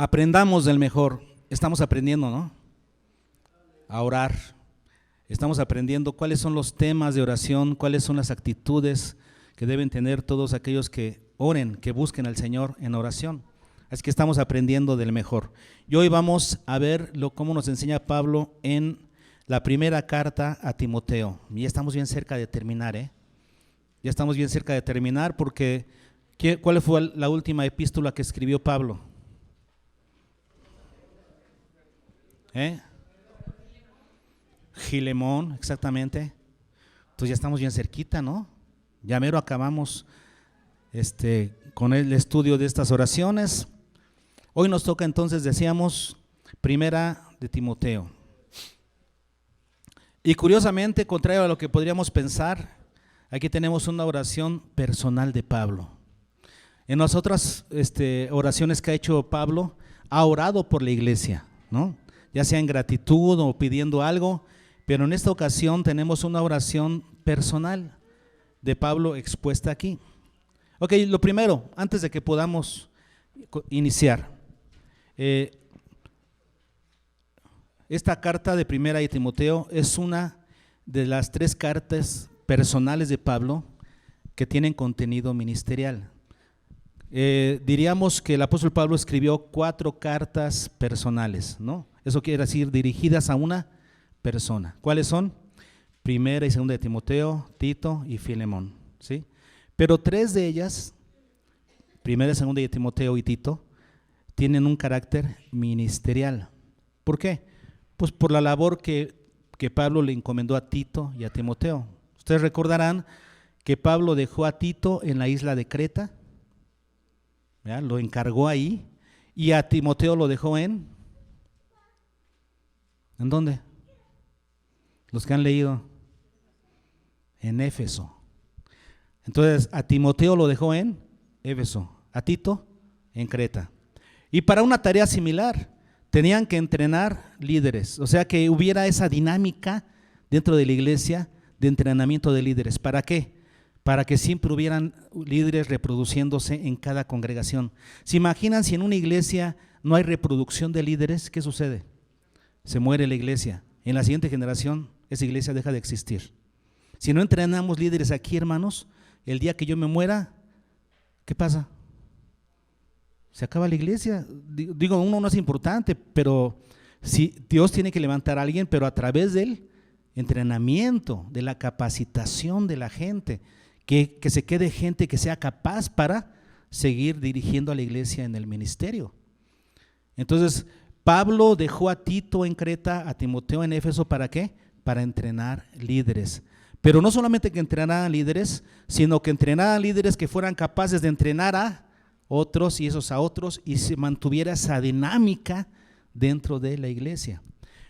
Aprendamos del mejor. Estamos aprendiendo, ¿no? A orar. Estamos aprendiendo cuáles son los temas de oración, cuáles son las actitudes que deben tener todos aquellos que oren, que busquen al Señor en oración. Así que estamos aprendiendo del mejor. Y hoy vamos a ver cómo nos enseña Pablo en la primera carta a Timoteo. Y ya estamos bien cerca de terminar, Ya estamos bien cerca de terminar porque ¿cuál fue la última epístola que escribió Pablo? Gilemón, exactamente. Entonces ya estamos bien cerquita, ¿no? Ya mero acabamos con el estudio de estas oraciones. Hoy nos toca entonces, decíamos, primera de Timoteo. Y curiosamente, contrario a lo que podríamos pensar, aquí tenemos una oración personal de Pablo. En las otras oraciones que ha hecho Pablo, ha orado por la iglesia, ¿no? Ya sea en gratitud o pidiendo algo, pero en esta ocasión tenemos una oración personal de Pablo expuesta aquí. Ok, lo primero, antes de que podamos iniciar, esta carta de primera de Timoteo es una de las 3 cartas personales de Pablo que tienen contenido ministerial. Diríamos que el apóstol Pablo escribió 4 cartas personales, ¿no? Eso quiere decir dirigidas a una persona. ¿Cuáles son? Primera y segunda de Timoteo, Tito y Filemón, ¿sí? Pero 3 de ellas, primera, segunda de Timoteo y Tito, tienen un carácter ministerial. ¿Por qué? Pues por la labor que Pablo le encomendó a Tito y a Timoteo. Ustedes recordarán que Pablo dejó a Tito en la isla de Creta, ¿ya? Lo encargó ahí, y a Timoteo lo dejó ¿en dónde? Los que han leído, en Éfeso. Entonces a Timoteo lo dejó en Éfeso, a Tito en Creta. Y para una tarea similar, tenían que entrenar líderes, o sea que hubiera esa dinámica dentro de la iglesia de entrenamiento de líderes. ¿Para qué? Para que siempre hubieran líderes reproduciéndose en cada congregación. ¿Se imaginan si en una iglesia no hay reproducción de líderes? ¿Qué sucede? Se muere la iglesia. En la siguiente generación, esa iglesia deja de existir. Si no entrenamos líderes aquí, hermanos, el día que yo me muera, ¿qué pasa? Se acaba la iglesia. Digo, uno no es importante, pero si Dios tiene que levantar a alguien, pero a través del entrenamiento, de la capacitación de la gente, que se quede gente que sea capaz para seguir dirigiendo a la iglesia en el ministerio. Entonces, Pablo dejó a Tito en Creta, a Timoteo en Éfeso, ¿para qué? Para entrenar líderes. Pero no solamente que entrenaran líderes, sino que entrenaran líderes que fueran capaces de entrenar a otros y esos a otros, y se mantuviera esa dinámica dentro de la iglesia.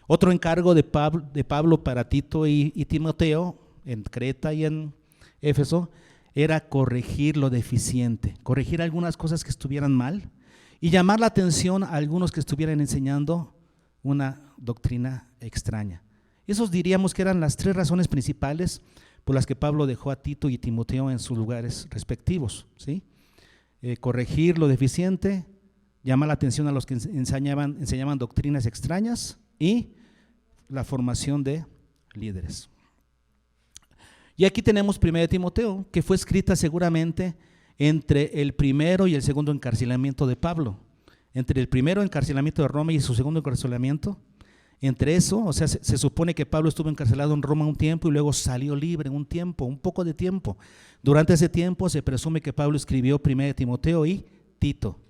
Otro encargo de Pablo para Tito y Timoteo en Creta y en Éfeso era corregir lo deficiente, corregir algunas cosas que estuvieran mal y llamar la atención a algunos que estuvieran enseñando una doctrina extraña. Esos diríamos que eran las 3 razones principales por las que Pablo dejó a Tito y Timoteo en sus lugares respectivos, ¿sí? Corregir lo deficiente, llamar la atención a los que enseñaban doctrinas extrañas y la formación de líderes. Y aquí tenemos 1 Timoteo, que fue escrita seguramente entre el primero y el segundo encarcelamiento de Pablo. Entre el primero encarcelamiento de Roma y su segundo encarcelamiento, entre eso, o sea, se supone que Pablo estuvo encarcelado en Roma un tiempo y luego salió libre un tiempo, un poco de tiempo. Durante ese tiempo se presume que Pablo escribió 1 Timoteo y Tito.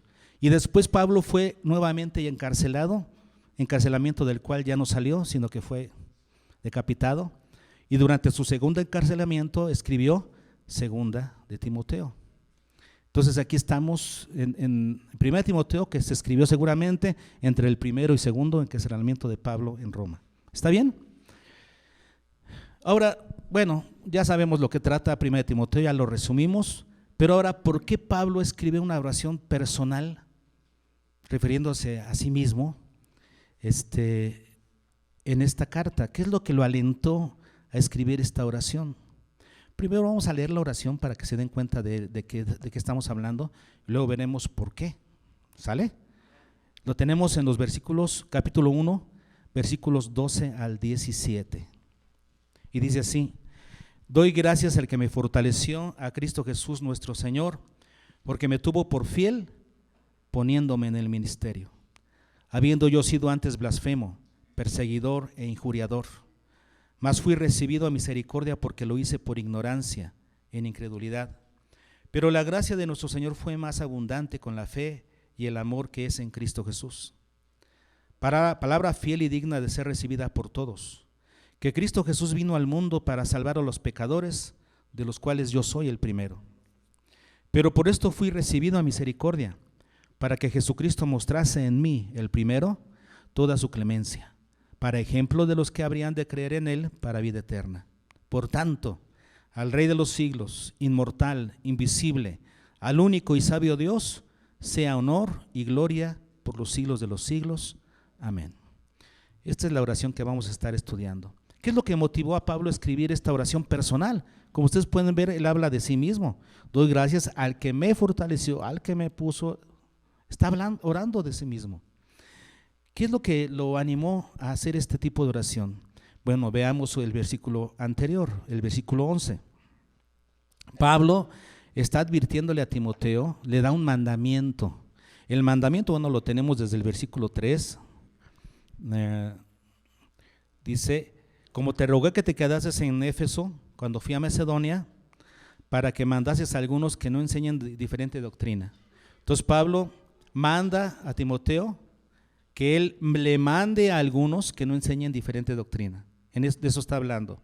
Y después Pablo fue nuevamente encarcelado, encarcelamiento del cual ya no salió, sino que fue decapitado. Y durante su segundo encarcelamiento escribió 2 de Timoteo. Entonces aquí estamos en 1 Timoteo, que se escribió seguramente entre el primero y segundo encarcelamiento de Pablo en Roma. ¿Está bien? Ahora, bueno, ya sabemos lo que trata 1 Timoteo, ya lo resumimos, pero ahora, ¿por qué Pablo escribe una oración personal refiriéndose a sí mismo en esta carta? ¿Qué es lo que lo alentó a escribir esta oración? Primero vamos a leer la oración para que se den cuenta de qué estamos hablando, y luego veremos por qué. ¿Sale? Lo tenemos en los versículos, capítulo 1, versículos 12 al 17. Y dice así: doy gracias al que me fortaleció, a Cristo Jesús nuestro Señor, porque me tuvo por fiel poniéndome en el ministerio, habiendo yo sido antes blasfemo, perseguidor e injuriador. Mas fui recibido a misericordia porque lo hice por ignorancia, en incredulidad. Pero la gracia de nuestro Señor fue más abundante con la fe y el amor que es en Cristo Jesús. Palabra fiel y digna de ser recibida por todos, que Cristo Jesús vino al mundo para salvar a los pecadores, de los cuales yo soy el primero. Pero por esto fui recibido a misericordia, para que Jesucristo mostrase en mí, el primero, toda su clemencia, para ejemplo de los que habrían de creer en él para vida eterna. Por tanto, al Rey de los siglos, inmortal, invisible, al único y sabio Dios, sea honor y gloria por los siglos de los siglos. Amén. Esta es la oración que vamos a estar estudiando. ¿Qué es lo que motivó a Pablo a escribir esta oración personal? Como ustedes pueden ver, él habla de sí mismo. Doy gracias al que me fortaleció, al que me puso. Está hablando, orando de sí mismo. ¿Qué es lo que lo animó a hacer este tipo de oración? Bueno, veamos el versículo anterior, el versículo 11. Pablo está advirtiéndole a Timoteo, le da un mandamiento. El mandamiento, bueno, lo tenemos desde el versículo 3. Dice: como te rogué que te quedases en Éfeso cuando fui a Macedonia, para que mandases a algunos que no enseñen diferente doctrina. Entonces Pablo manda a Timoteo que él le mande a algunos que no enseñen diferente doctrina. De eso está hablando.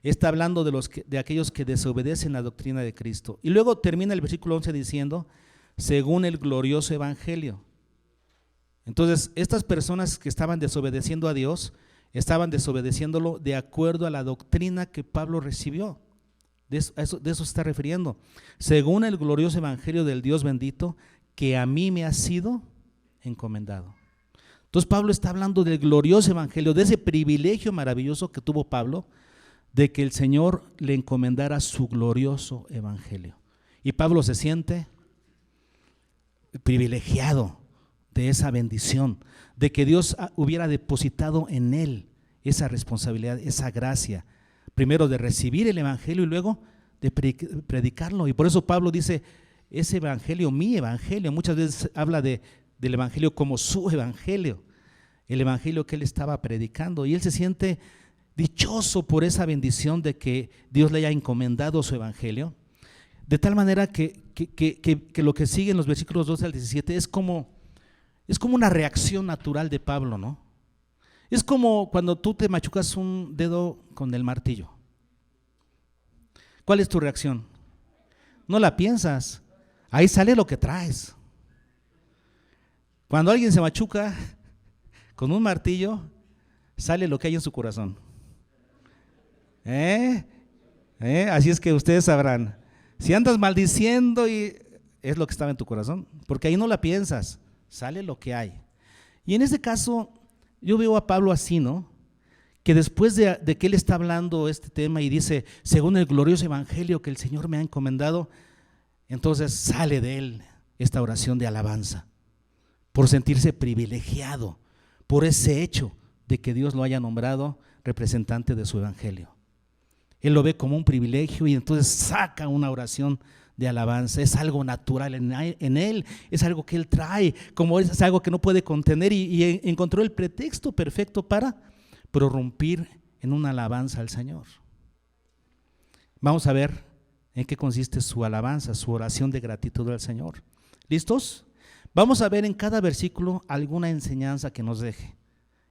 Está hablando de aquellos que desobedecen la doctrina de Cristo. Y luego termina el versículo 11 diciendo: según el glorioso evangelio. Entonces, estas personas que estaban desobedeciendo a Dios, estaban desobedeciéndolo de acuerdo a la doctrina que Pablo recibió. De eso se está refiriendo. Según el glorioso evangelio del Dios bendito, que a mí me ha sido encomendado. Entonces Pablo está hablando del glorioso evangelio, de ese privilegio maravilloso que tuvo Pablo, de que el Señor le encomendara su glorioso evangelio. Y Pablo se siente privilegiado de esa bendición, de que Dios hubiera depositado en él esa responsabilidad, esa gracia, primero de recibir el evangelio y luego de predicarlo. Y por eso Pablo dice: ese evangelio, mi evangelio. Muchas veces habla del evangelio como su evangelio, el evangelio que él estaba predicando, y él se siente dichoso por esa bendición de que Dios le haya encomendado su evangelio, de tal manera que lo que sigue en los versículos 12 al 17 es como una reacción natural de Pablo, ¿no? Es como cuando tú te machucas un dedo con el martillo. ¿Cuál es tu reacción? No la piensas, ahí sale lo que traes. Cuando alguien se machuca con un martillo, sale lo que hay en su corazón. Así es que ustedes sabrán. Si andas maldiciendo, y es lo que estaba en tu corazón, porque ahí no la piensas, sale lo que hay. Y en este caso, yo veo a Pablo así, ¿no? Que después de que él está hablando este tema y dice: según el glorioso evangelio que el Señor me ha encomendado, entonces sale de él esta oración de alabanza, por sentirse privilegiado, por ese hecho de que Dios lo haya nombrado representante de su evangelio. Él lo ve como un privilegio y entonces saca una oración de alabanza. Es algo natural en él, es algo que él trae, como es algo que no puede contener, y encontró el pretexto perfecto para prorrumpir en una alabanza al Señor. Vamos a ver en qué consiste su alabanza, su oración de gratitud al Señor. ¿Listos? Vamos a ver en cada versículo alguna enseñanza que nos deje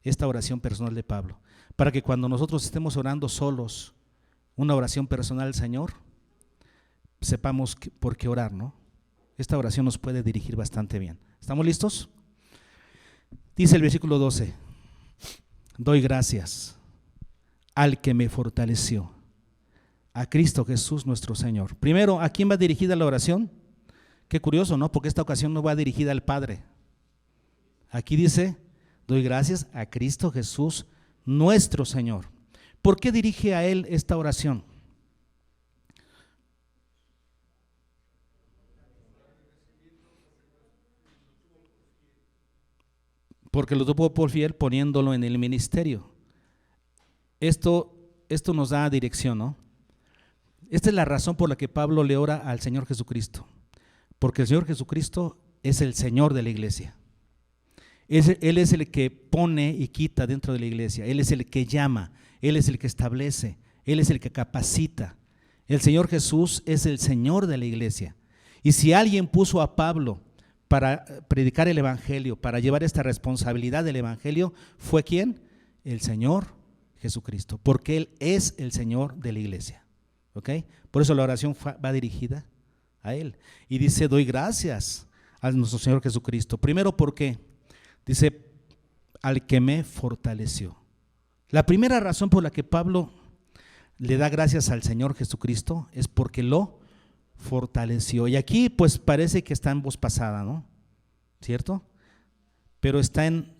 esta oración personal de Pablo, para que cuando nosotros estemos orando solos una oración personal al Señor, sepamos por qué orar, ¿no? Esta oración nos puede dirigir bastante bien. ¿Estamos listos? Dice el versículo 12: doy gracias al que me fortaleció, a Cristo Jesús nuestro Señor. Primero, ¿a quién va dirigida la oración? Qué curioso, ¿no? Porque esta ocasión no va dirigida al Padre. Aquí dice: doy gracias a Cristo Jesús nuestro Señor. ¿Por qué dirige a Él esta oración? porque lo tuvo por fiel poniéndolo en el ministerio. Esto nos da dirección, ¿no? Esta es la razón por la que Pablo le ora al Señor Jesucristo, porque el Señor Jesucristo es el Señor de la iglesia. Él es el que pone y quita dentro de la iglesia, Él es el que llama, Él es el que establece, Él es el que capacita. El Señor Jesús es el Señor de la iglesia. Y si alguien puso a Pablo para predicar el evangelio, para llevar esta responsabilidad del evangelio, ¿fue quién? El Señor Jesucristo, porque Él es el Señor de la iglesia. ¿Ok? Por eso la oración va dirigida a Él. Y dice, doy gracias a nuestro Señor Jesucristo. Primero, ¿por qué? Dice, al que me fortaleció. La primera razón por la que Pablo le da gracias al Señor Jesucristo es porque lo fortaleció. Y aquí pues parece que está en voz pasada, ¿no? ¿Cierto? Pero está en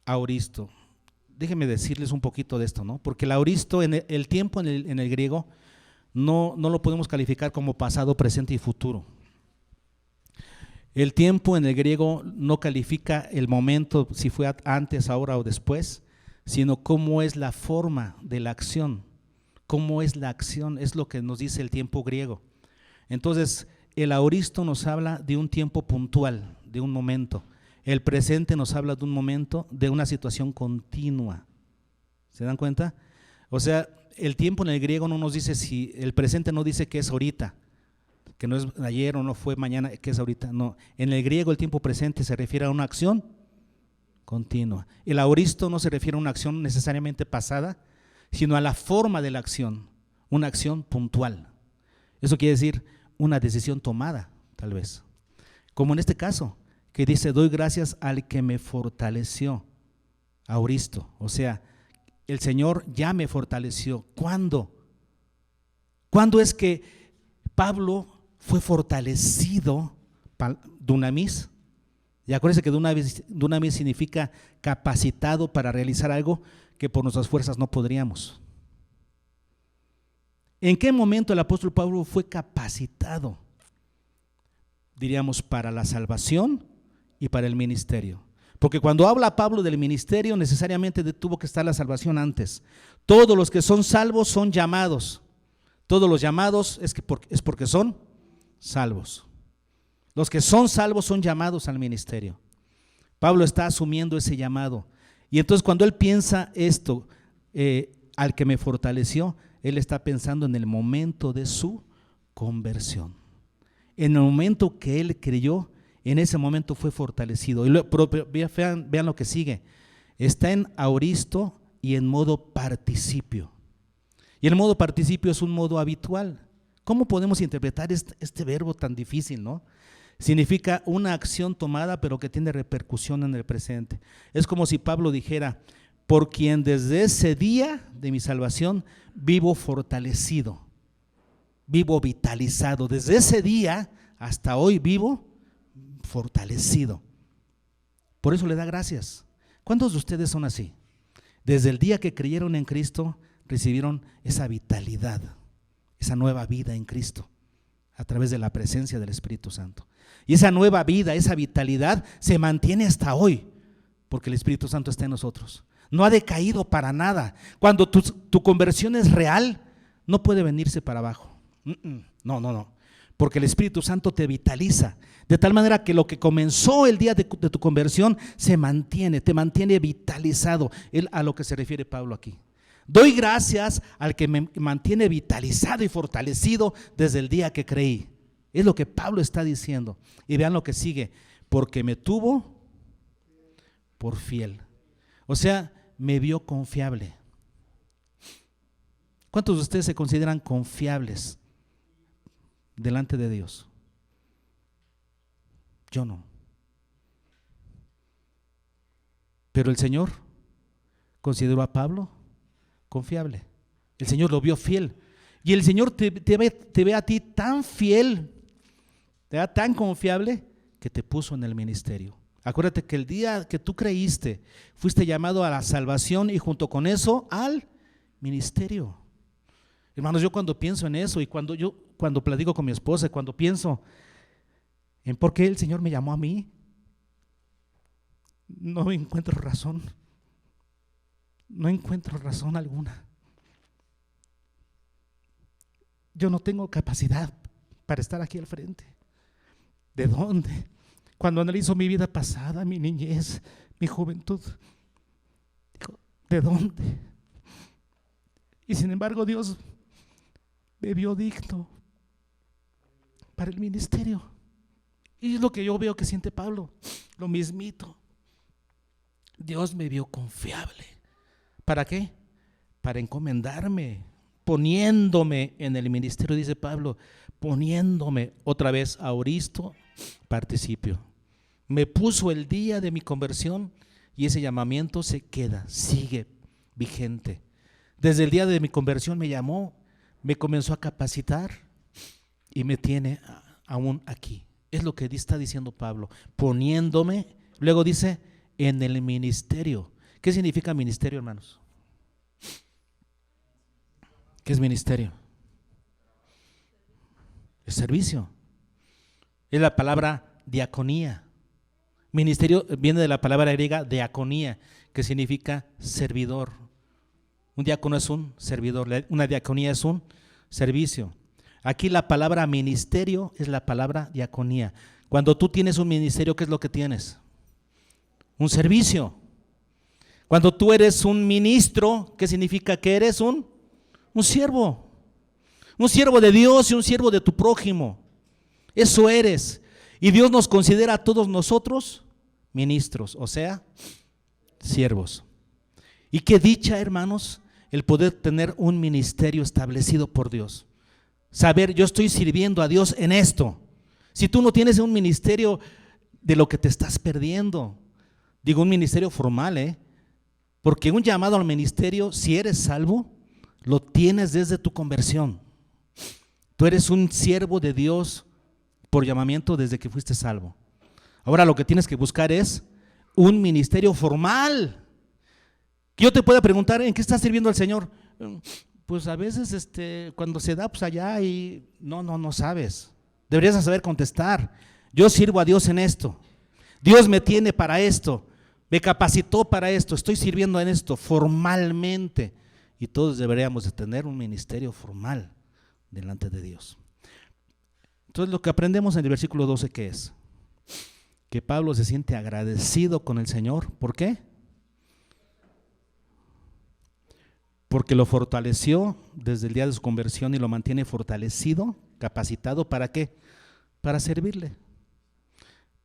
aoristo. Déjenme decirles un poquito de esto, ¿no? Porque el aoristo, en el tiempo en el griego, no lo podemos calificar como pasado, presente y futuro. El tiempo en el griego no califica el momento, si fue antes, ahora o después, sino cómo es la forma de la acción. Cómo es la acción, es lo que nos dice el tiempo griego. Entonces, el aoristo nos habla de un tiempo puntual, de un momento. El presente nos habla de un momento, de una situación continua. ¿Se dan cuenta? O sea, el tiempo en el griego no nos dice si, el presente no dice que es ahorita, que no es ayer o no fue mañana, que es ahorita. No, en el griego el tiempo presente se refiere a una acción continua. El aoristo no se refiere a una acción necesariamente pasada, sino a la forma de la acción, una acción puntual. Eso quiere decir una decisión tomada, tal vez. Como en este caso, que dice, doy gracias al que me fortaleció, aoristo. O sea, el Señor ya me fortaleció. ¿Cuándo? ¿Cuándo es que Pablo fue fortalecido? Dunamis. Y acuérdense que dunamis significa capacitado para realizar algo que por nuestras fuerzas no podríamos. ¿En qué momento el apóstol Pablo fue capacitado? Diríamos para la salvación y para el ministerio. Porque cuando habla Pablo del ministerio, necesariamente tuvo que estar la salvación antes. Todos los que son salvos son llamados. Todos los llamados es porque son salvos. Los que son salvos son llamados al ministerio. Pablo está asumiendo ese llamado. Y entonces cuando él piensa esto, al que me fortaleció, él está pensando en el momento de su conversión. En el momento que él creyó, en ese momento fue fortalecido. Vean lo que sigue. Está en aoristo y en modo participio. Y el modo participio es un modo habitual. ¿Cómo podemos interpretar este verbo tan difícil, no? Significa una acción tomada pero que tiene repercusión en el presente. Es como si Pablo dijera, por quien desde ese día de mi salvación vivo fortalecido, vivo vitalizado. Desde ese día hasta hoy vivo fortalecido. Por eso le da gracias. ¿Cuántos de ustedes son así? Desde el día que creyeron en Cristo recibieron esa vitalidad, esa nueva vida en Cristo a través de la presencia del Espíritu Santo. Y esa nueva vida, esa vitalidad se mantiene hasta hoy porque el Espíritu Santo está en nosotros. No ha decaído para nada. Cuando tu conversión es real, no puede venirse para abajo. No. Porque el Espíritu Santo te vitaliza, de tal manera que lo que comenzó el día de tu conversión te mantiene vitalizado. A lo que se refiere Pablo aquí. Doy gracias al que me mantiene vitalizado y fortalecido desde el día que creí. Es lo que Pablo está diciendo. Y vean lo que sigue, porque me tuvo por fiel. O sea, me vio confiable. ¿Cuántos de ustedes se consideran confiables delante de Dios? Yo no. Pero el Señor consideró a Pablo confiable. El Señor lo vio fiel. Y el Señor te ve a ti tan fiel, te ve tan confiable, que te puso en el ministerio. Acuérdate que el día que tú creíste, fuiste llamado a la salvación y junto con eso al ministerio. Hermanos, yo cuando pienso en eso y cuando platico con mi esposa, cuando pienso en por qué el Señor me llamó a mí, no encuentro razón. No encuentro razón alguna. Yo no tengo capacidad para estar aquí al frente. ¿De dónde? Cuando analizo mi vida pasada, mi niñez, mi juventud, digo, ¿de dónde? Y sin embargo Dios me vio digno para el ministerio. Y es lo que yo veo que siente Pablo, lo mismito. Dios me vio confiable. ¿Para qué? Para encomendarme, poniéndome en el ministerio, dice Pablo, poniéndome otra vez aoristo, participio. Me puso el día de mi conversión y ese llamamiento se queda, sigue vigente. Desde el día de mi conversión me llamó, me comenzó a capacitar y me tiene aún aquí. Es lo que está diciendo Pablo, poniéndome, luego dice, en el ministerio. ¿Qué significa ministerio, hermanos? ¿Qué es ministerio? Es servicio. Es la palabra diaconía. Ministerio viene de la palabra griega diaconía, que significa servidor. Un diácono es un servidor, una diaconía es un servicio. Aquí la palabra ministerio es la palabra diaconía. Cuando tú tienes un ministerio, ¿qué es lo que tienes? Un servicio. Cuando tú eres un ministro, ¿qué significa que eres un siervo? Un siervo de Dios y un siervo de tu prójimo. Eso eres. Y Dios nos considera a todos nosotros ministros, o sea, siervos. Y qué dicha, hermanos, el poder tener un ministerio establecido por Dios. Saber, yo estoy sirviendo a Dios en esto. Si tú no tienes un ministerio, de lo que te estás perdiendo. Digo un ministerio formal, porque un llamado al ministerio, si eres salvo, lo tienes desde tu conversión. Tú eres un siervo de Dios por llamamiento desde que fuiste salvo. Ahora lo que tienes que buscar es un ministerio formal. Que yo te pueda preguntar, ¿en qué estás sirviendo al Señor? Pues a veces cuando se da pues allá y no sabes. Deberías saber contestar. Yo sirvo a Dios en esto. Dios me tiene para esto. Me capacitó para esto. Estoy sirviendo en esto formalmente. Y todos deberíamos de tener un ministerio formal delante de Dios. Entonces lo que aprendemos en el versículo 12, ¿qué es? Que Pablo se siente agradecido con el Señor. ¿Por qué? Porque lo fortaleció desde el día de su conversión y lo mantiene fortalecido, capacitado, ¿para qué? Para servirle.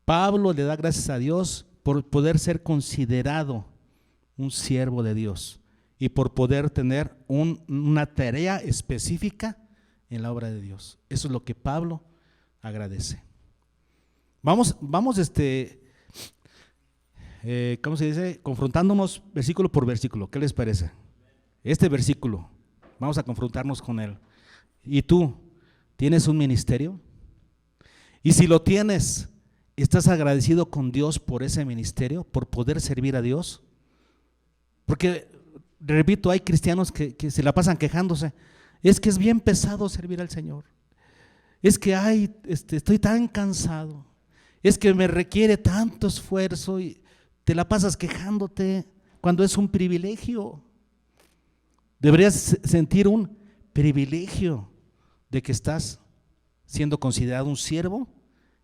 Pablo le da gracias a Dios por poder ser considerado un siervo de Dios y por poder tener una tarea específica en la obra de Dios. Eso es lo que Pablo agradece. Vamos, ¿cómo se dice? Confrontándonos versículo por versículo. ¿Qué les parece? Este versículo, vamos a confrontarnos con él. ¿Y tú tienes un ministerio? Y si lo tienes, ¿estás agradecido con Dios por ese ministerio, por poder servir a Dios? Porque, repito, hay cristianos que se la pasan quejándose. Es que es bien pesado servir al Señor. Es que estoy tan cansado. Es que me requiere tanto esfuerzo y te la pasas quejándote cuando es un privilegio. Deberías sentir un privilegio de que estás siendo considerado un siervo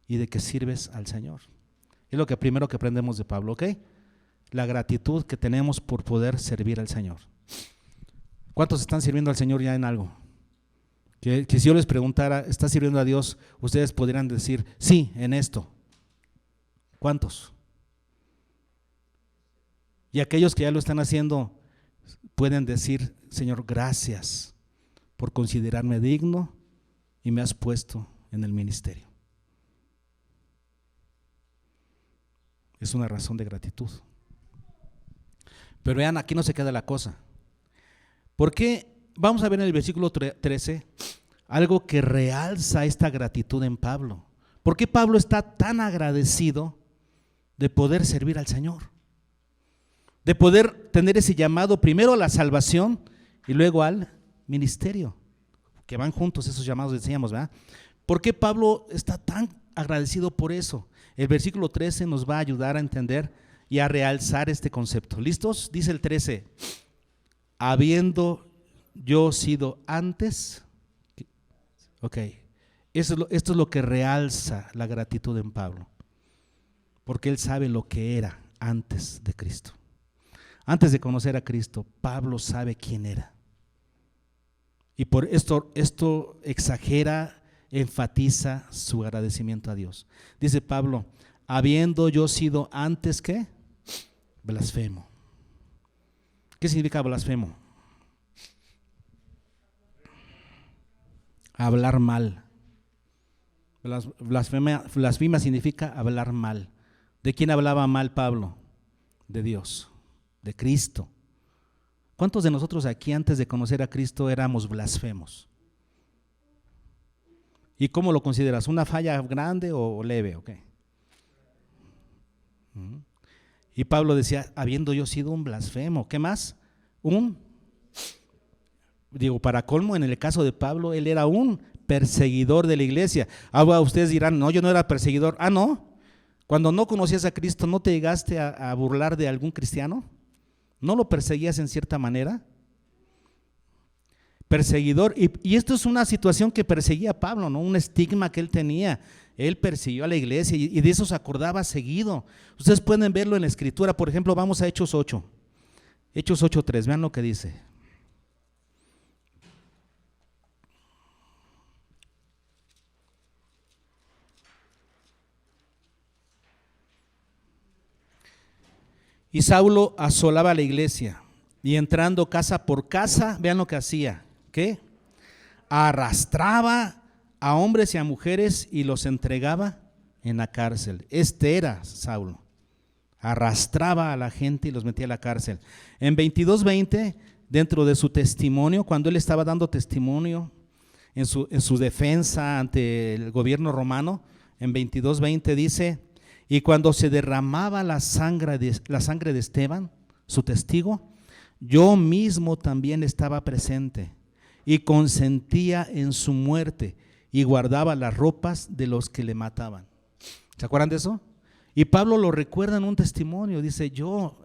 y de que sirves al Señor. Es lo que primero que aprendemos de Pablo, ¿ok? La gratitud que tenemos por poder servir al Señor. ¿Cuántos están sirviendo al Señor ya en algo? Que si yo les preguntara, ¿estás sirviendo a Dios? Ustedes podrían decir, sí, en esto. ¿Cuántos? Y aquellos que ya lo están haciendo pueden decir, Señor, gracias por considerarme digno y me has puesto en el ministerio. Es una razón de gratitud. Pero vean, aquí no se queda la cosa. Porque vamos a ver en el versículo 13 algo que realza esta gratitud en Pablo. ¿Por qué Pablo está tan agradecido de poder servir al Señor? De poder tener ese llamado primero a la salvación y luego al ministerio, que van juntos esos llamados, decíamos, ¿verdad? ¿Por qué Pablo está tan agradecido por eso? El versículo 13 nos va a ayudar a entender y a realzar este concepto. ¿Listos? Dice el 13, habiendo yo sido antes, ok, esto es lo que realza la gratitud en Pablo, porque él sabe lo que era antes de Cristo. Antes de conocer a Cristo, Pablo sabe quién era. Y por esto exagera, enfatiza su agradecimiento a Dios. Dice Pablo, habiendo yo sido antes, ¿qué? Blasfemo. ¿Qué significa blasfemo? Hablar mal. Blasfema significa hablar mal. ¿De quién hablaba mal Pablo? De Dios, de Cristo. ¿Cuántos de nosotros aquí antes de conocer a Cristo éramos blasfemos? ¿Y cómo lo consideras? ¿Una falla grande o leve? Okay. Y Pablo decía, habiendo yo sido un blasfemo, ¿qué más? Para colmo, en el caso de Pablo, él era un perseguidor de la iglesia. Ahora ustedes dirán, no, yo no era perseguidor. Ah, no. Cuando no conocías a Cristo, ¿no te llegaste a burlar de algún cristiano? ¿No lo perseguías en cierta manera? Perseguidor, y esto es una situación que perseguía a Pablo, ¿no? Un estigma que él tenía. Él persiguió a la iglesia y de eso se acordaba seguido. Ustedes pueden verlo en la escritura. Por ejemplo, vamos a Hechos 8. Hechos 8:3, vean lo que dice. Y Saulo asolaba la iglesia y entrando casa por casa, vean lo que hacía. ¿Qué? Arrastraba a hombres y a mujeres y los entregaba en la cárcel. Este era Saulo. Arrastraba a la gente y los metía a la cárcel. En 22:20, dentro de su testimonio, cuando él estaba dando testimonio en su defensa ante el gobierno romano, en 22:20 dice, y cuando se derramaba la sangre de Esteban, su testigo, yo mismo también estaba presente y consentía en su muerte y guardaba las ropas de los que le mataban. ¿Se acuerdan de eso? Y Pablo lo recuerda en un testimonio, dice, yo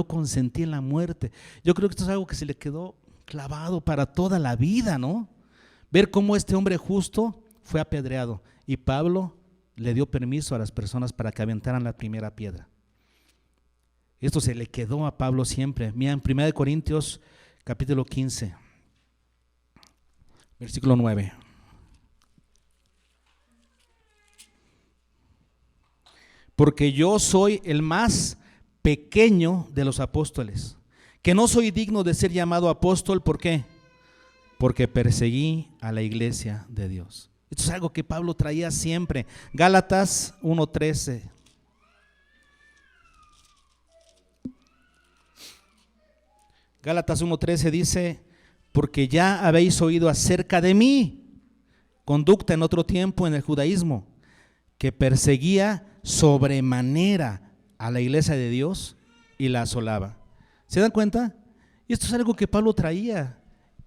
consentí en la muerte. Yo creo que esto es algo que se le quedó clavado para toda la vida, ¿no? Ver cómo este hombre justo fue apedreado y Pablo le dio permiso a las personas para que aventaran la primera piedra. Esto se le quedó a Pablo siempre. Mira, en 1 Corintios capítulo 15, versículo 9. Porque yo soy el más pequeño de los apóstoles, que no soy digno de ser llamado apóstol. ¿Por qué? Porque perseguí a la iglesia de Dios. Esto es algo que Pablo traía siempre. Gálatas 1:13. Gálatas 1:13 dice, porque ya habéis oído acerca de mí, conducta en otro tiempo en el judaísmo, que perseguía sobremanera a la iglesia de Dios y la asolaba. ¿Se dan cuenta? Y esto es algo que Pablo traía.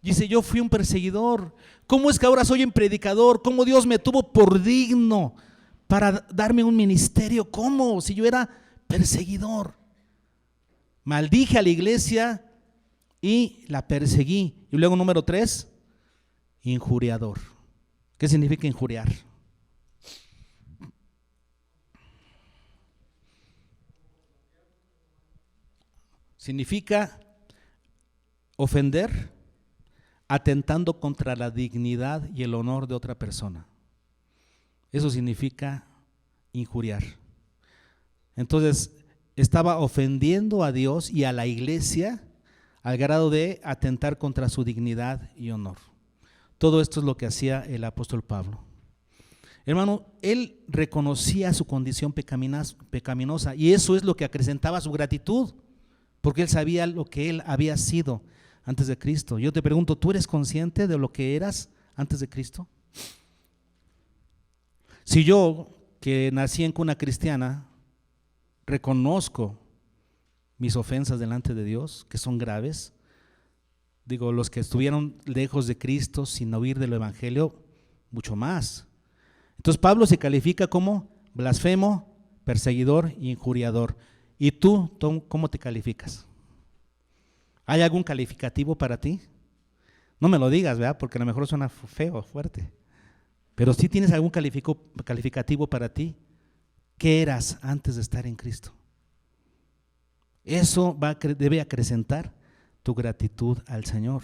Dice, yo fui un perseguidor. ¿Cómo es que ahora soy un predicador? ¿Cómo Dios me tuvo por digno para darme un ministerio? ¿Cómo? Si yo era perseguidor. Maldije a la iglesia y la perseguí. Y luego número 3, injuriador. ¿Qué significa injuriar? Significa ofender, atentando contra la dignidad y el honor de otra persona. Eso significa injuriar. Entonces, estaba ofendiendo a Dios y a la iglesia al grado de atentar contra su dignidad y honor. Todo esto es lo que hacía el apóstol Pablo. Hermano, él reconocía su condición pecaminosa y eso es lo que acrecentaba su gratitud, porque él sabía lo que él había sido antes de Cristo. Yo te pregunto, ¿tú eres consciente de lo que eras antes de Cristo? Si yo, que nací en cuna cristiana, reconozco mis ofensas delante de Dios, que son graves, digo, los que estuvieron lejos de Cristo sin oír del evangelio, mucho más. Entonces Pablo se califica como blasfemo, perseguidor e injuriador. ¿Y tú cómo te calificas? ¿Hay algún calificativo para ti? No me lo digas, ¿verdad? Porque a lo mejor suena feo, fuerte. Pero si tienes algún calificativo para ti, ¿qué eras antes de estar en Cristo? Eso debe acrecentar tu gratitud al Señor.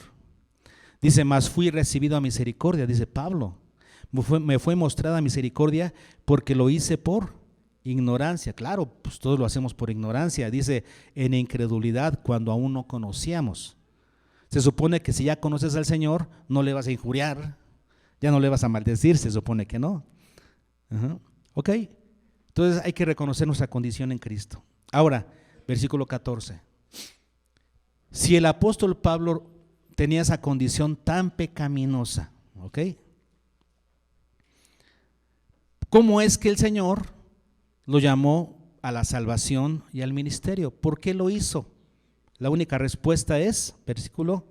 Dice, mas fui recibido a misericordia, dice Pablo. Me fue mostrada misericordia porque lo hice por ignorancia. Claro, pues todos lo hacemos por ignorancia. Dice, en incredulidad, cuando aún no conocíamos. Se supone que si ya conoces al Señor, no le vas a injuriar, ya no le vas a maldecir, se supone que no. Ok, entonces hay que reconocer nuestra condición en Cristo. Ahora, versículo 14. Si el apóstol Pablo tenía esa condición tan pecaminosa, ¿ok? ¿Cómo es que el Señor lo llamó a la salvación y al ministerio? ¿Por qué lo hizo? La única respuesta es, versículo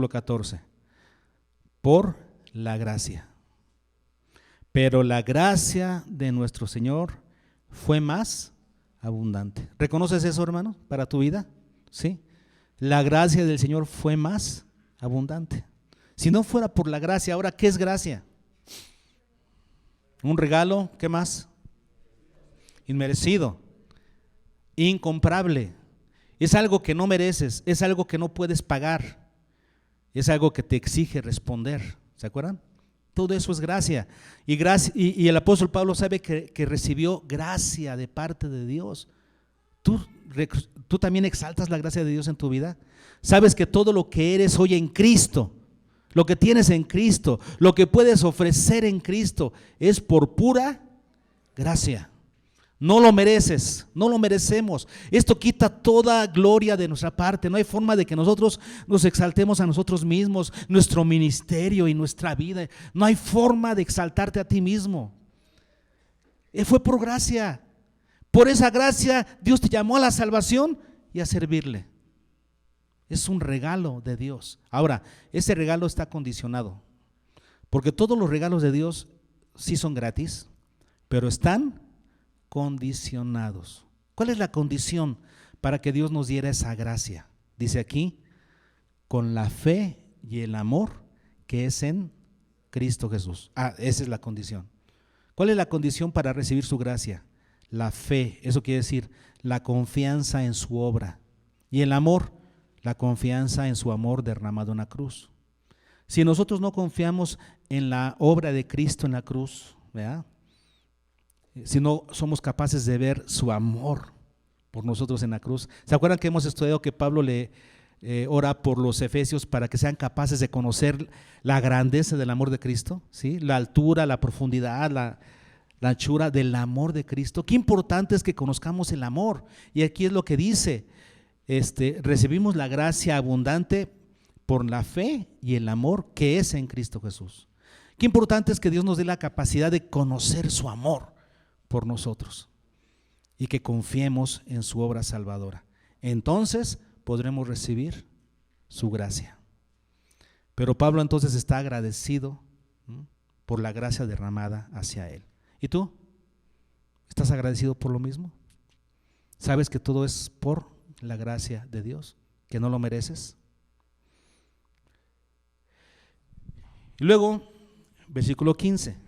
14, por la gracia. Pero la gracia de nuestro Señor fue más abundante. ¿Reconoces eso, hermano, para tu vida? Sí. La gracia del Señor fue más abundante. Si no fuera por la gracia, ahora, ¿qué es gracia? Un regalo, ¿qué más? Inmerecido, incomparable. Es algo que no mereces, es algo que no puedes pagar, es algo que te exige responder. ¿Se acuerdan? Todo eso es gracia. Y el apóstol Pablo sabe que recibió gracia de parte de Dios. ¿Tú también exaltas la gracia de Dios en tu vida? Sabes que todo lo que eres hoy en Cristo, lo que tienes en Cristo, lo que puedes ofrecer en Cristo, es por pura gracia. No lo mereces, no lo merecemos. Esto quita toda gloria de nuestra parte. No hay forma de que nosotros nos exaltemos a nosotros mismos, nuestro ministerio y nuestra vida. No hay forma de exaltarte a ti mismo. Fue por gracia. Por esa gracia Dios te llamó a la salvación y a servirle. Es un regalo de Dios. Ahora, ese regalo está condicionado, porque todos los regalos de Dios sí son gratis, pero están condicionados. ¿Cuál es la condición para que Dios nos diera esa gracia? Dice aquí, con la fe y el amor que es en Cristo Jesús. Esa es la condición. ¿Cuál es la condición para recibir su gracia? La fe, eso quiere decir la confianza en su obra, y el amor, la confianza en su amor derramado en la cruz. Si nosotros no confiamos en la obra de Cristo en la cruz, ¿verdad?, si no somos capaces de ver su amor por nosotros en la cruz. ¿Se acuerdan que hemos estudiado que Pablo le ora por los efesios para que sean capaces de conocer la grandeza del amor de Cristo? ¿Sí? La altura, la profundidad, la anchura del amor de Cristo. Qué importante es que conozcamos el amor. Y aquí es lo que dice, recibimos la gracia abundante por la fe y el amor que es en Cristo Jesús. Qué importante es que Dios nos dé la capacidad de conocer su amor por nosotros y que confiemos en su obra salvadora. Entonces podremos recibir su gracia. Pero Pablo entonces está agradecido por la gracia derramada hacia él. ¿Y tú? ¿Estás agradecido por lo mismo? ¿Sabes que todo es por la gracia de Dios, que no lo mereces? Y luego, versículo 15.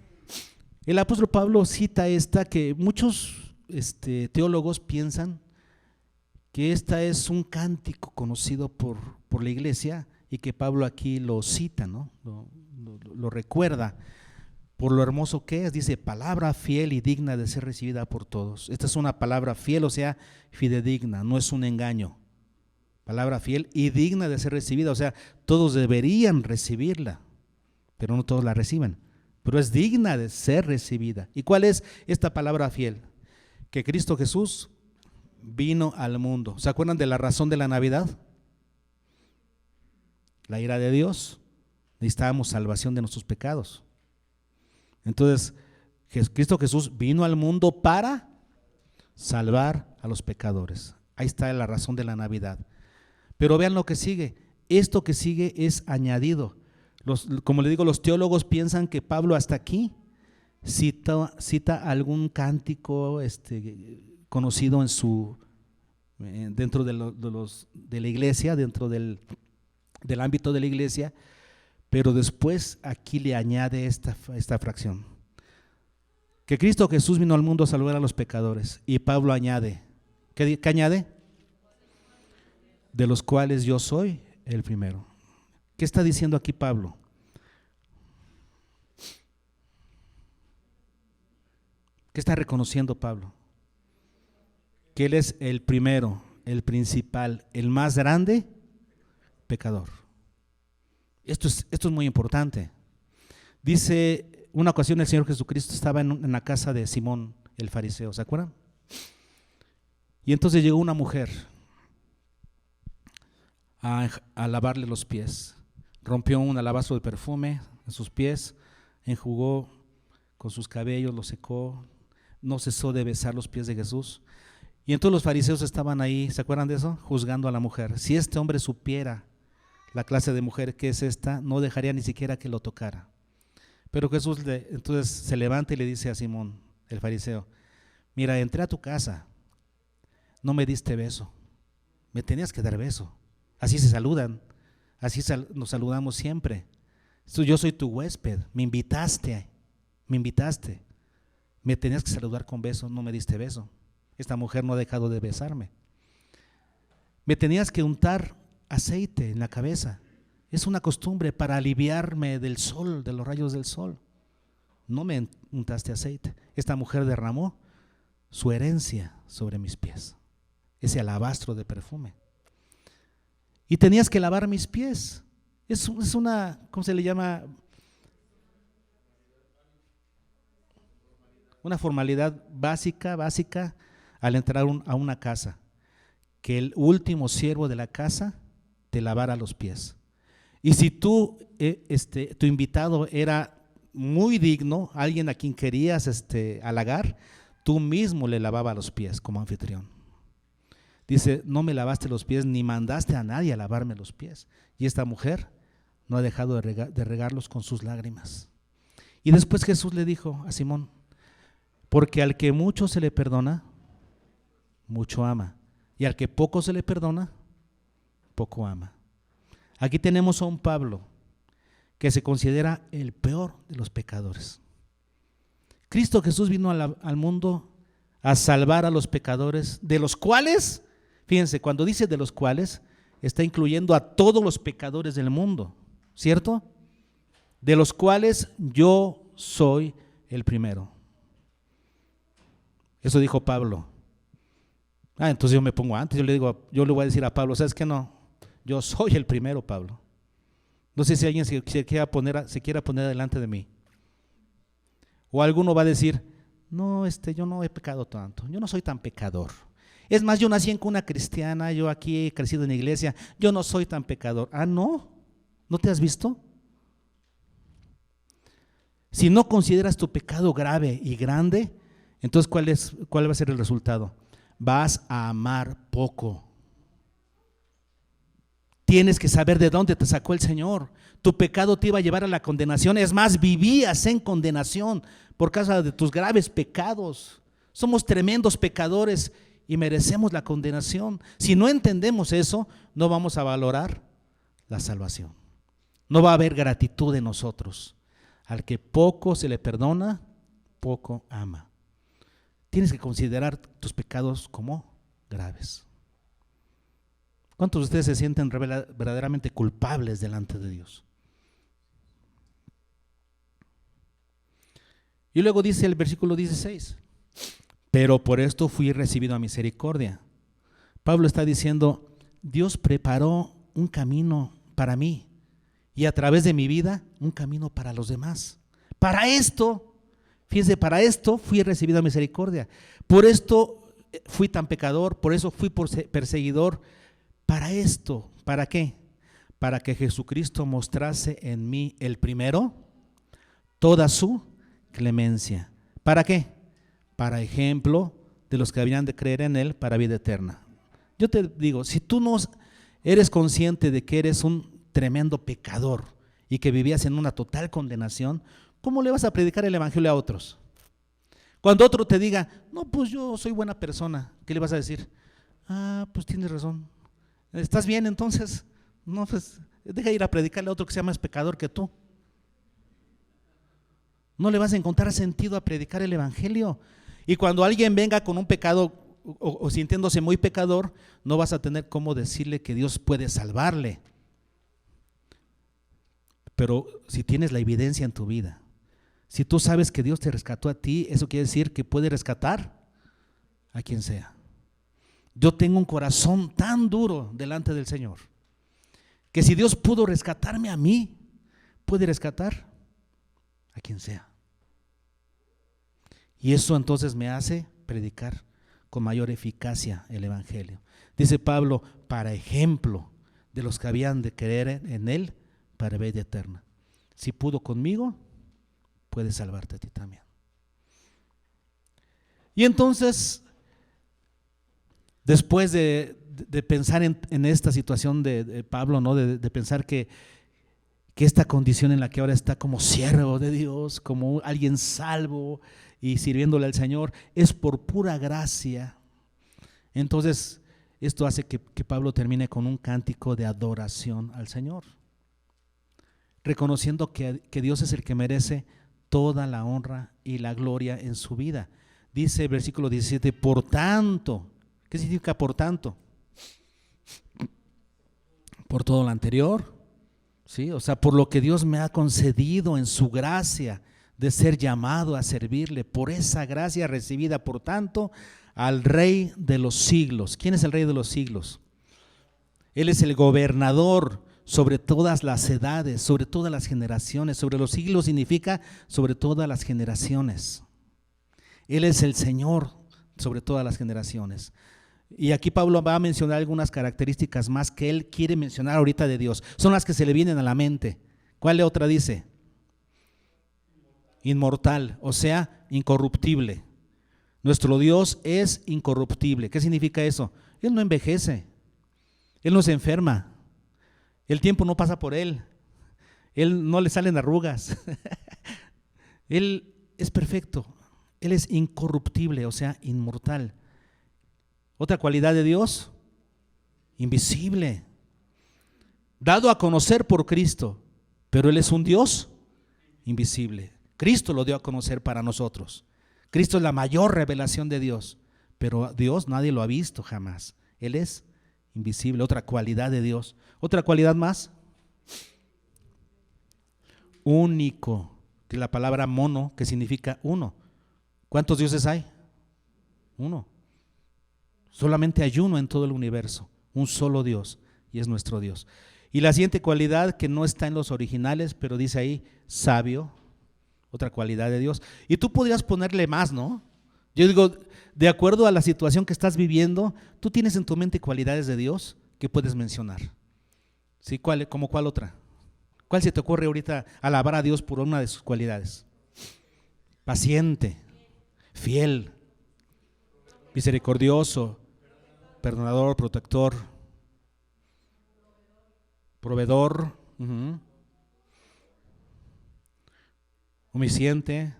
El apóstol Pablo cita esta que muchos teólogos piensan que esta es un cántico conocido por la iglesia y que Pablo aquí lo cita, ¿no? Lo recuerda por lo hermoso que es. Dice, palabra fiel y digna de ser recibida por todos. Esta es una palabra fiel, o sea, fidedigna, no es un engaño. Palabra fiel y digna de ser recibida, o sea, todos deberían recibirla, pero no todos la reciben. Pero es digna de ser recibida. ¿Y cuál es esta palabra fiel? Que Cristo Jesús vino al mundo. ¿Se acuerdan de la razón de la Navidad? La ira de Dios. Necesitábamos salvación de nuestros pecados. Entonces, Cristo Jesús vino al mundo para salvar a los pecadores. Ahí está la razón de la Navidad. Pero vean lo que sigue. Esto que sigue es añadido. Como le digo, los teólogos piensan que Pablo hasta aquí cita algún cántico conocido dentro de la iglesia, dentro del ámbito de la iglesia, pero después aquí le añade esta fracción, que Cristo Jesús vino al mundo a salvar a los pecadores, y Pablo añade, ¿qué añade? De los cuales yo soy el primero. ¿Qué está diciendo aquí Pablo? ¿Qué está reconociendo Pablo? Que él es el primero, el principal, el más grande pecador. Esto es muy importante. Dice, una ocasión el Señor Jesucristo estaba en la casa de Simón el fariseo, ¿se acuerdan? Y entonces llegó una mujer a lavarle los pies. Rompió un alabastro de perfume en sus pies, enjugó con sus cabellos, los secó, no cesó de besar los pies de Jesús. Y entonces los fariseos estaban ahí, ¿se acuerdan de eso? Juzgando a la mujer. Si este hombre supiera la clase de mujer que es esta, no dejaría ni siquiera que lo tocara. Pero Jesús entonces se levanta y le dice a Simón, el fariseo, mira, entré a tu casa, no me diste beso, me tenías que dar beso. Así se saludan, así nos saludamos siempre. Yo soy tu huésped, me invitaste, me tenías que saludar con beso, no me diste beso. Esta mujer no ha dejado de besarme. Me tenías que untar aceite en la cabeza. Es una costumbre para aliviarme del sol, de los rayos del sol. No me untaste aceite. Esta mujer derramó su herencia sobre mis pies, ese alabastro de perfume. Y tenías que lavar mis pies. Es una, ¿cómo se le llama? Una formalidad básica al entrar a una casa, que el último siervo de la casa te lavara los pies. Y si tu invitado era muy digno, alguien a quien querías halagar, tú mismo le lavabas los pies como anfitrión. Dice, no me lavaste los pies ni mandaste a nadie a lavarme los pies. Y esta mujer no ha dejado de regarlos con sus lágrimas. Y después Jesús le dijo a Simón, porque al que mucho se le perdona, mucho ama. Y al que poco se le perdona, poco ama. Aquí tenemos a un Pablo que se considera el peor de los pecadores. Cristo Jesús vino al mundo a salvar a los pecadores, de los cuales, fíjense, cuando dice de los cuales, está incluyendo a todos los pecadores del mundo, ¿cierto? De los cuales yo soy el primero. Eso dijo Pablo. Entonces yo me pongo antes, yo le voy a decir a Pablo, ¿sabes qué? No, yo soy el primero, Pablo. No sé si alguien se quiera poner delante de mí. O alguno va a decir, no, yo no he pecado tanto, yo no soy tan pecador. Es más, yo nací en cuna cristiana, yo aquí he crecido en la iglesia, yo no soy tan pecador. ¿No? ¿No te has visto? Si no consideras tu pecado grave y grande, entonces ¿cuál va a ser el resultado? Vas a amar poco. Tienes que saber de dónde te sacó el Señor. Tu pecado te iba a llevar a la condenación. Es más, vivías en condenación por causa de tus graves pecados. Somos tremendos pecadores y merecemos la condenación. Si no entendemos eso, no vamos a valorar la salvación. No va a haber gratitud en nosotros. Al que poco se le perdona, poco ama. Tienes que considerar tus pecados como graves. ¿Cuántos de ustedes se sienten verdaderamente culpables delante de Dios? Y luego dice el versículo 16, pero por esto fui recibido a misericordia. Pablo está diciendo, Dios preparó un camino para mí y a través de mi vida un camino para los demás. Para esto, fíjense, para esto fui recibido a misericordia. Por esto fui tan pecador, por eso fui perseguidor. Para esto, ¿para qué? Para que Jesucristo mostrase en mí el primero toda su clemencia. ¿Para qué? Para ejemplo de los que habían de creer en Él para vida eterna. Yo te digo, si tú no eres consciente de que eres un tremendo pecador y que vivías en una total condenación, ¿cómo le vas a predicar el evangelio a otros? Cuando otro te diga, no, pues yo soy buena persona, ¿qué le vas a decir? Ah, pues tienes razón. ¿Estás bien entonces? No, pues deja ir a predicarle a otro que sea más pecador que tú. No le vas a encontrar sentido a predicar el evangelio. Y cuando alguien venga con un pecado o sintiéndose muy pecador, no vas a tener cómo decirle que Dios puede salvarle. Pero si tienes la evidencia en tu vida, si tú sabes que Dios te rescató a ti, eso quiere decir que puede rescatar a quien sea. Yo tengo un corazón tan duro delante del Señor, que si Dios pudo rescatarme a mí, puede rescatar a quien sea. Y eso entonces me hace predicar con mayor eficacia el evangelio. Dice Pablo, para ejemplo de los que habían de creer en él para vida eterna. Si pudo conmigo, puede salvarte a ti también. Y entonces, después de pensar en esta situación de Pablo, ¿no? de pensar que esta condición en la que ahora está como siervo de Dios, como alguien salvo y sirviéndole al Señor, es por pura gracia. Entonces, esto hace que Pablo termine con un cántico de adoración al Señor, reconociendo que Dios es el que merece toda la honra y la gloria en su vida. Dice el versículo 17, por tanto, ¿qué significa por tanto? Por todo lo anterior, ¿sí? O sea, por lo que Dios me ha concedido en su gracia de ser llamado a servirle, por esa gracia recibida, por tanto, al Rey de los siglos. ¿Quién es el Rey de los siglos? Él es el gobernador sobre todas las edades, sobre todas las generaciones. Sobre los siglos significa sobre todas las generaciones. Él es el Señor sobre todas las generaciones. Y aquí Pablo va a mencionar algunas características más que él quiere mencionar ahorita de Dios. Son las que se le vienen a la mente. ¿Cuál otra dice? Inmortal, o sea, incorruptible. Nuestro Dios es incorruptible. ¿Qué significa eso? Él no envejece, Él no se enferma, el tiempo no pasa por Él, Él no le salen arrugas. Él es perfecto, Él es incorruptible, o sea, inmortal. Otra cualidad de Dios, invisible, dado a conocer por Cristo, pero Él es un Dios invisible. Cristo lo dio a conocer para nosotros. Cristo es la mayor revelación de Dios, pero Dios nadie lo ha visto jamás. Él es invisible, otra cualidad de Dios. Otra cualidad más, único, que es la palabra mono, que significa uno. ¿Cuántos dioses hay? Uno. Solamente hay uno en todo el universo, un solo Dios, y es nuestro Dios. Y la siguiente cualidad, que no está en los originales, pero dice ahí, sabio, otra cualidad de Dios. Y tú podrías ponerle más, ¿no? Yo digo, de acuerdo a la situación que estás viviendo, tú tienes en tu mente cualidades de Dios que puedes mencionar. ¿Sí? ¿Cómo cuál otra? ¿Cuál se te ocurre ahorita alabar a Dios por una de sus cualidades? Paciente, fiel, misericordioso, perdonador, protector, proveedor, omnisciente,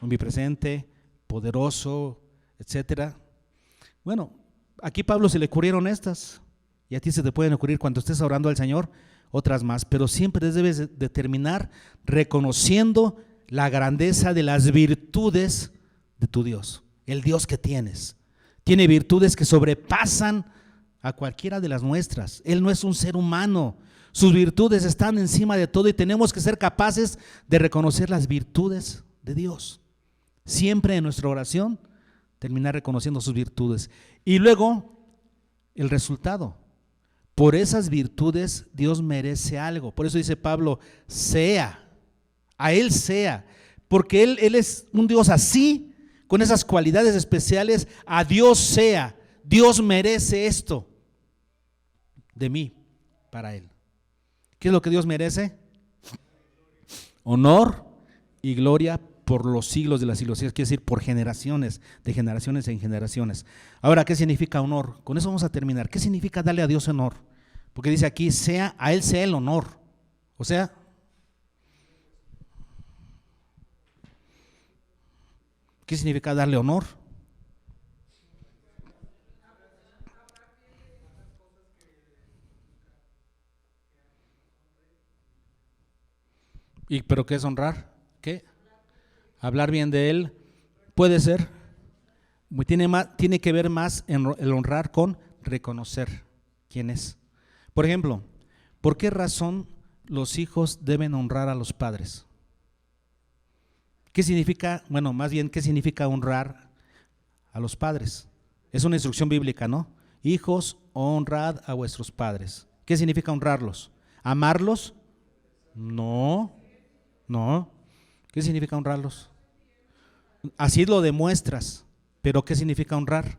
omnipresente, poderoso, etcétera. Bueno, aquí a Pablo se le ocurrieron estas, y a ti se te pueden ocurrir cuando estés orando al Señor otras más, pero siempre debes de terminar reconociendo la grandeza de las virtudes de tu Dios. El Dios que tienes tiene virtudes que sobrepasan a cualquiera de las nuestras. Él no es un ser humano. Sus virtudes están encima de todo y tenemos que ser capaces de reconocer las virtudes de Dios. Siempre en nuestra oración, terminar reconociendo sus virtudes. Y luego, el resultado. Por esas virtudes, Dios merece algo. Por eso dice Pablo, sea, a Él sea. Porque Él es un Dios así, con esas cualidades especiales, a Dios sea. Dios merece esto de mí, para Él. ¿Qué es lo que Dios merece? Honor y gloria por los siglos de las siglos, quiere decir por generaciones, de generaciones en generaciones. Ahora, ¿qué significa honor? Con eso vamos a terminar. ¿Qué significa darle a Dios honor? Porque dice aquí, a Él sea el honor. O sea, ¿Qué significa darle honor? ¿Pero qué es honrar? ¿Qué? Hablar bien de él. Puede ser. Tiene que ver más en el honrar con reconocer quién es. Por ejemplo, ¿por qué razón los hijos deben honrar a los padres? ¿Qué significa? Bueno, más bien, ¿qué significa honrar a los padres? Es una instrucción bíblica, ¿no? Hijos, honrad a vuestros padres. ¿Qué significa honrarlos? ¿Amarlos? No. ¿Qué significa honrarlos? Así lo demuestras, pero ¿qué significa honrar?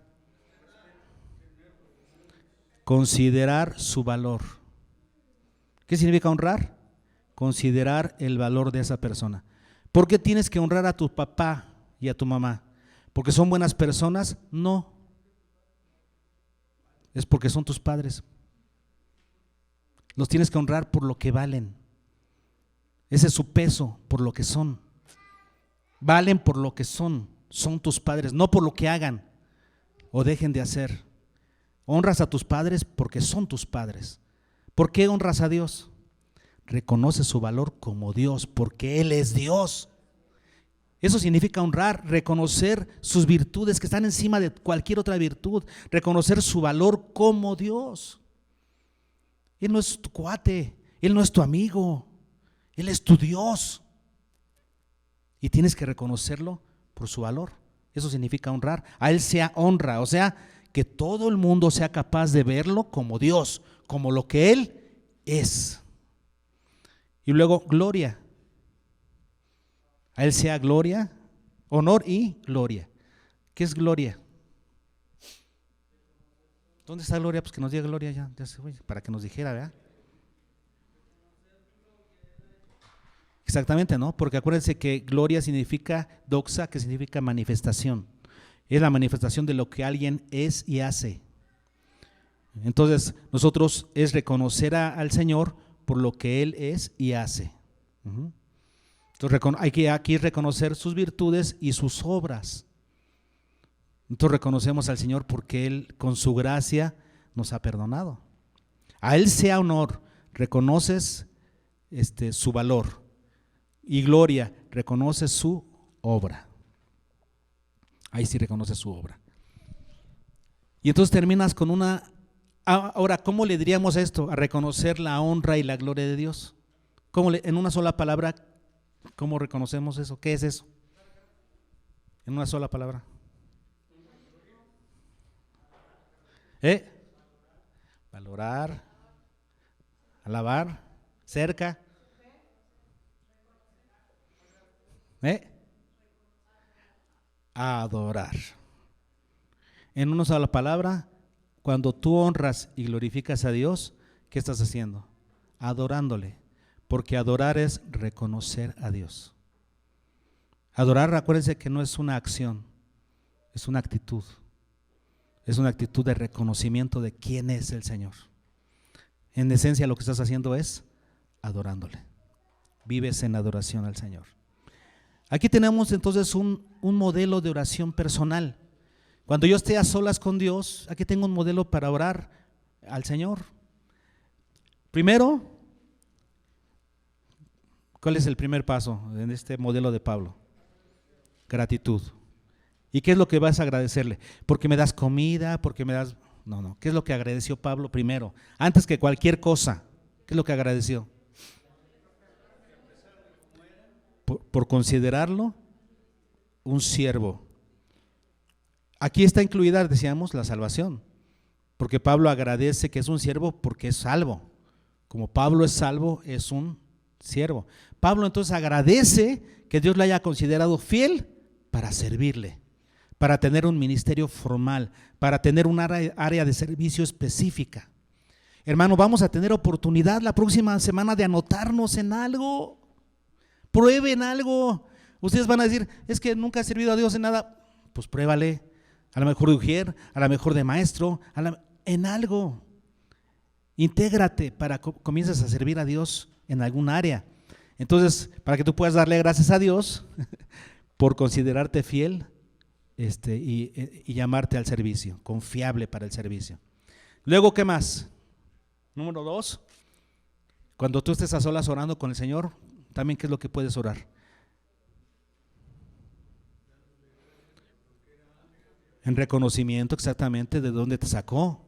Considerar su valor. ¿Qué significa honrar? Considerar el valor de esa persona. ¿Por qué tienes que honrar a tu papá y a tu mamá? ¿Porque son buenas personas? No. Es porque son tus padres. Los tienes que honrar por lo que valen. Ese es su peso, por lo que son. Valen por lo que son tus padres, no por lo que hagan o dejen de hacer. Honras a tus padres porque son tus padres. ¿Por qué honras a Dios? Reconoce su valor como Dios, porque Él es Dios. Eso significa honrar, reconocer sus virtudes que están encima de cualquier otra virtud, reconocer su valor como Dios. Él no es tu cuate, Él no es tu amigo, Él es tu Dios. Y tienes que reconocerlo por su valor. Eso significa honrar. A Él se honra, o sea, que todo el mundo sea capaz de verlo como Dios, como lo que Él es. Y luego gloria. A Él sea gloria, honor y gloria. ¿Qué es gloria? ¿Dónde está gloria? Pues que nos diga gloria ya se fue, para que nos dijera, ¿verdad? Exactamente, ¿no? Porque acuérdense que gloria significa doxa, que significa manifestación. Es la manifestación de lo que alguien es y hace. Entonces, nosotros es reconocer al Señor por lo que Él es y hace. Entonces, hay que aquí reconocer sus virtudes y sus obras. Entonces, reconocemos al Señor porque Él, con su gracia, nos ha perdonado. A Él sea honor, reconoces su valor. Y gloria, reconoce su obra. Ahí sí reconoce su obra. Y entonces terminas con una. Ahora, ¿cómo le diríamos esto? A reconocer la honra y la gloria de Dios. En una sola palabra, ¿cómo reconocemos eso? ¿Qué es eso? En una sola palabra. Valorar, alabar, cerca. Adorar. En una sola palabra, cuando tú honras y glorificas a Dios, ¿qué estás haciendo? Adorándole, porque adorar es reconocer a Dios. Adorar, acuérdense que no es una acción, es una actitud. Es una actitud de reconocimiento de quién es el Señor. En esencia, lo que estás haciendo es adorándole. Vives en adoración al Señor. Aquí tenemos entonces un modelo de oración personal. Cuando yo esté a solas con Dios, aquí tengo un modelo para orar al Señor. Primero, ¿cuál es el primer paso en este modelo de Pablo? Gratitud. ¿Y qué es lo que vas a agradecerle? Porque me das comida, porque me das. No. ¿Qué es lo que agradeció Pablo primero? Antes que cualquier cosa, ¿qué es lo que agradeció? Por considerarlo un siervo. Aquí está incluida, decíamos, la salvación, porque Pablo agradece que es un siervo porque es salvo. Como Pablo es salvo, es un siervo. Pablo entonces agradece que Dios le haya considerado fiel para servirle, para tener un ministerio formal, para tener un área de servicio específica. Hermano, vamos a tener oportunidad la próxima semana de anotarnos en algo. Prueben algo. Ustedes van a decir, es que nunca he servido a Dios en nada. Pues pruébale. A lo mejor de ujier, a lo mejor de maestro, en algo. Intégrate para que comiences a servir a Dios en algún área. Entonces, para que tú puedas darle gracias a Dios por considerarte fiel y llamarte al servicio, confiable para el servicio. Luego, ¿qué más? Número 2, cuando tú estés a solas orando con el Señor, también, ¿qué es lo que puedes orar? En reconocimiento exactamente de dónde te sacó,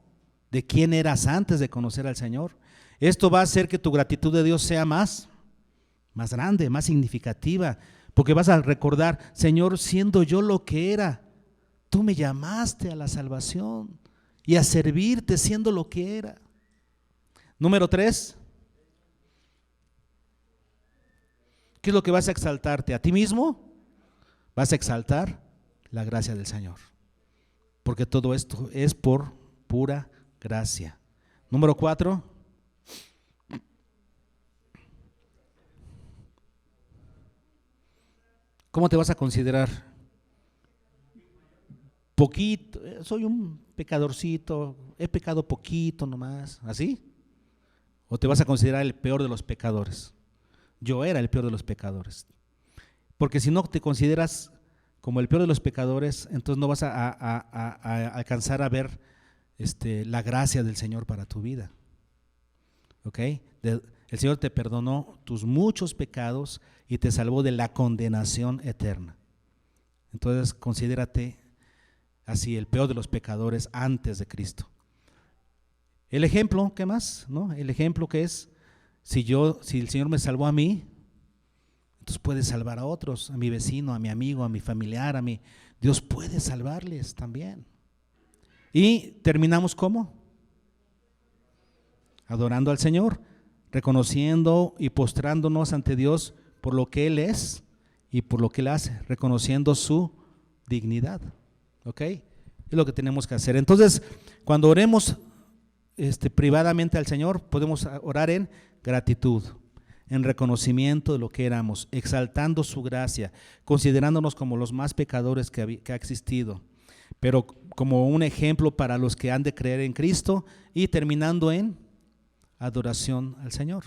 de quién eras antes de conocer al Señor. Esto va a hacer que tu gratitud de Dios sea más grande, más significativa, porque vas a recordar: Señor, siendo yo lo que era, tú me llamaste a la salvación y a servirte siendo lo que era. Número 3, ¿qué es lo que vas a exaltarte? ¿A ti mismo? Vas a exaltar la gracia del Señor, porque todo esto es por pura gracia. Número 4, ¿cómo te vas a considerar? Poquito, soy un pecadorcito, he pecado poquito nomás, ¿así? ¿O te vas a considerar el peor de los pecadores? Yo era el peor de los pecadores. Porque si no te consideras como el peor de los pecadores, entonces no vas a alcanzar a ver la gracia del Señor para tu vida. ¿Ok? El Señor te perdonó tus muchos pecados y te salvó de la condenación eterna. Entonces considérate así, el peor de los pecadores antes de Cristo. El ejemplo, ¿qué más? ¿No? El ejemplo que es, si el Señor me salvó a mí, entonces puede salvar a otros, a mi vecino, a mi amigo, a mi familiar, Dios puede salvarles también. Y terminamos ¿cómo? Adorando al Señor, reconociendo y postrándonos ante Dios por lo que Él es y por lo que Él hace, reconociendo su dignidad. ¿Ok? Es lo que tenemos que hacer. Entonces, cuando oremos privadamente al Señor, podemos orar en gratitud, en reconocimiento de lo que éramos, exaltando su gracia, considerándonos como los más pecadores que ha existido, pero como un ejemplo para los que han de creer en Cristo, y terminando en adoración al Señor.